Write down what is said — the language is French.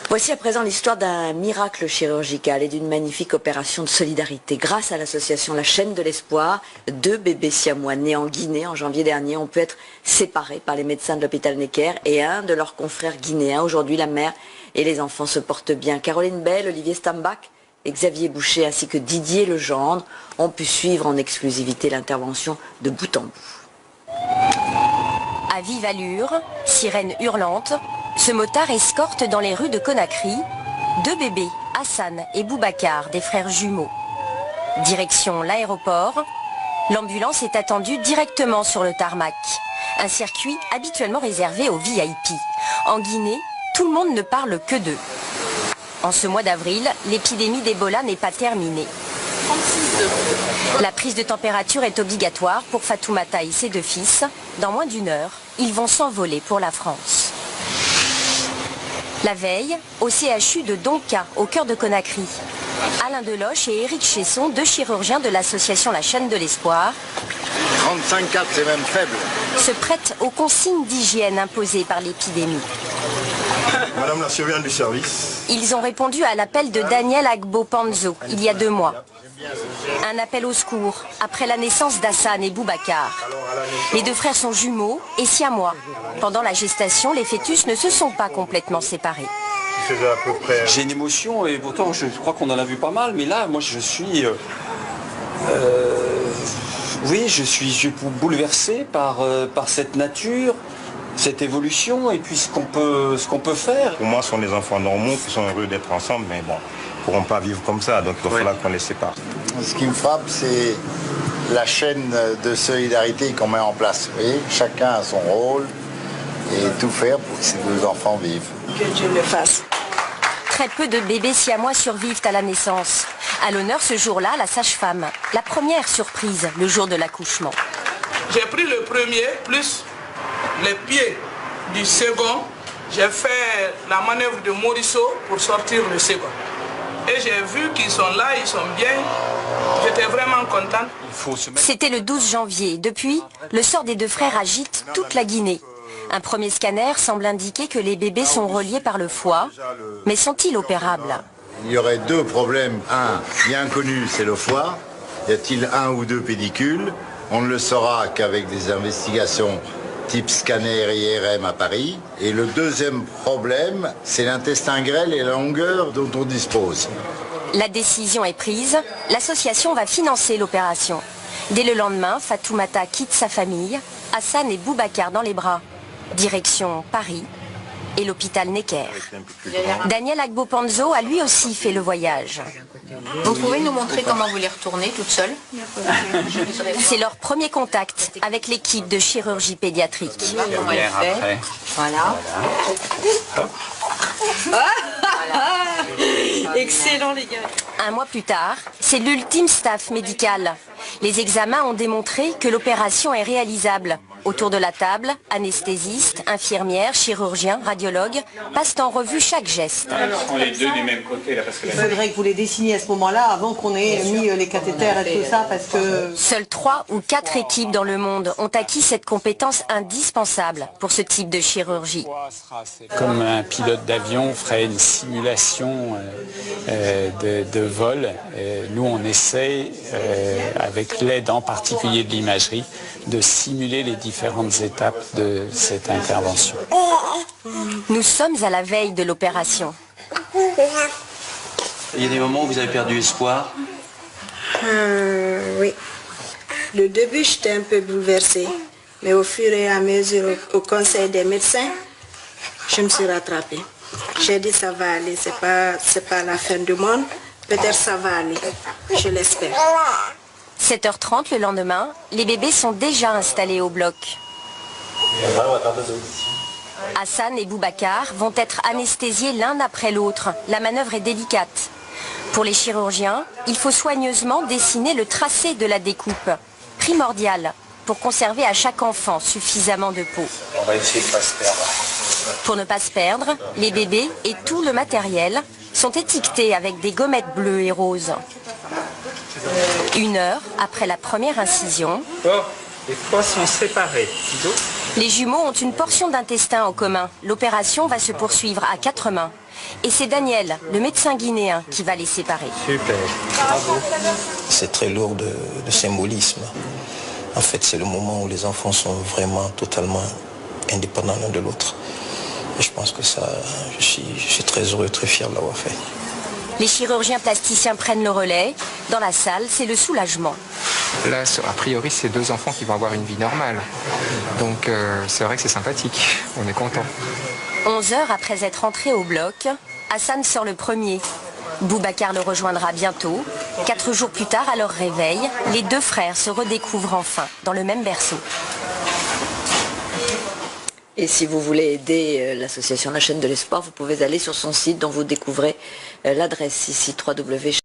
Voici à présent l'histoire d'un miracle chirurgical et d'une magnifique opération de solidarité. Grâce à l'association La Chaîne de l'Espoir, 2 bébés siamois nés en Guinée en janvier dernier ont pu être séparés par les médecins de l'hôpital Necker et un de leurs confrères guinéens. Aujourd'hui, la mère et les enfants se portent bien. Caroline Bell, Olivier Stambach et Xavier Boucher ainsi que Didier Legendre ont pu suivre en exclusivité l'intervention de bout en bout. À vive allure, sirène hurlante, ce motard escorte dans les rues de Conakry 2 bébés, Hassan et Boubacar, des frères jumeaux. Direction l'aéroport, l'ambulance est attendue directement sur le tarmac. Un circuit habituellement réservé aux VIP. En Guinée, tout le monde ne parle que d'eux. En ce mois d'avril, l'épidémie d'Ebola n'est pas terminée. La prise de température est obligatoire pour Fatoumata et ses 2 fils. Dans moins d'1 heure, ils vont s'envoler pour la France. La veille, au CHU de Donka, au cœur de Conakry. Alain Deloche et Éric Chesson, 2 chirurgiens de l'association La Chaîne de l'Espoir, 35,4, c'est même faible, se prêtent aux consignes d'hygiène imposées par l'épidémie. Madame la surveillante du service. Ils ont répondu à l'appel de Daniel Agbo-Panzo, il y a 2 mois. Un appel au secours, après la naissance d'Hassan et Boubacar. Les 2 frères sont jumeaux et siamois. Pendant la gestation, les fœtus ne se sont pas complètement séparés. J'ai une émotion et pourtant je crois qu'on en a vu pas mal, mais là, moi je suis... oui, je suis bouleversé par cette nature, cette évolution et puis ce qu'on peut faire. Pour moi, ce sont des enfants normaux qui sont heureux d'être ensemble, mais bon, ils ne pourront pas vivre comme ça, donc il va falloir qu'on les sépare. Ce qui me frappe, c'est la chaîne de solidarité qu'on met en place. Vous voyez, chacun a son rôle et tout faire pour que ces 2 enfants vivent. Que Dieu le fasse. Très peu de bébés siamois survivent à la naissance. À l'honneur ce jour-là, la sage-femme. La première surprise, le jour de l'accouchement. J'ai pris le premier, plus les pieds du second. J'ai fait la manœuvre de Morisseau pour sortir le second. Et j'ai vu qu'ils sont là, ils sont bien. J'étais vraiment contente. C'était le 12 janvier. Depuis, le sort des 2 frères agite toute la Guinée. Un premier scanner semble indiquer que les bébés sont reliés par le foie. Mais sont-ils opérables? Il y aurait 2 problèmes. Un, bien connu, c'est le foie. Y a-t-il 1 ou 2 pédicules? On ne le saura qu'avec des investigations type scanner IRM à Paris. Et le deuxième problème, c'est l'intestin grêle et la longueur dont on dispose. La décision est prise. L'association va financer l'opération. Dès le lendemain, Fatoumata quitte sa famille, Hassan et Boubacar dans les bras. Direction Paris et l'hôpital Necker. Daniel Agbo-Panzo a lui aussi fait le voyage. Vous pouvez nous montrer comment vous les retournez toute seule? C'est leur premier contact avec l'équipe de chirurgie pédiatrique. Voilà. Excellent les gars. 1 mois plus tard, c'est l'ultime staff médical. Les examens ont démontré que l'opération est réalisable. Autour de la table, anesthésistes, infirmières, chirurgiens, radiologues passent en revue chaque geste. Ce sont les 2 du même côté là parce que... Il faudrait que vous les dessiniez à ce moment-là avant qu'on ait mis les cathéters et tout ça parce que... Seules 3 ou 4 équipes dans le monde ont acquis cette compétence indispensable pour ce type de chirurgie. Comme un pilote d'avion ferait une simulation de vol, nous on essaye, avec l'aide en particulier de l'imagerie, de simuler les différentes étapes de cette intervention. Nous sommes à la veille de l'opération. Il y a des moments où vous avez perdu espoir? Oui. Le début, j'étais un peu bouleversée. Mais au fur et à mesure, au conseil des médecins, je me suis rattrapée. J'ai dit ça va aller, c'est pas la fin du monde. Peut-être ça va aller. Je l'espère. 7h30 le lendemain, les bébés sont déjà installés au bloc. Hassan et Boubacar vont être anesthésiés l'un après l'autre. La manœuvre est délicate. Pour les chirurgiens, il faut soigneusement dessiner le tracé de la découpe. Primordial pour conserver à chaque enfant suffisamment de peau. On va essayer de ne pas se perdre. Pour ne pas se perdre, les bébés et tout le matériel sont étiquetés avec des gommettes bleues et roses. 1 heure après la première incision, les poids sont séparés. Les jumeaux ont une portion d'intestin en commun. L'opération va se poursuivre à 4 mains. Et c'est Daniel, le médecin guinéen, qui va les séparer. Super, bravo. C'est très lourd de symbolisme. En fait, c'est le moment où les enfants sont vraiment totalement indépendants l'un de l'autre. Et je pense que ça, je suis très heureux, très fier de l'avoir fait. Les chirurgiens plasticiens prennent le relais. Dans la salle, c'est le soulagement. Là, a priori, c'est 2 enfants qui vont avoir une vie normale. Donc, c'est vrai que c'est sympathique. On est content. 11 heures après être entré au bloc, Hassan sort le premier. Boubacar le rejoindra bientôt. 4 jours plus tard, à leur réveil, les 2 frères se redécouvrent enfin dans le même berceau. Et si vous voulez aider l'association La Chaîne de l'Espoir, vous pouvez aller sur son site dont vous découvrez l'adresse ici, www.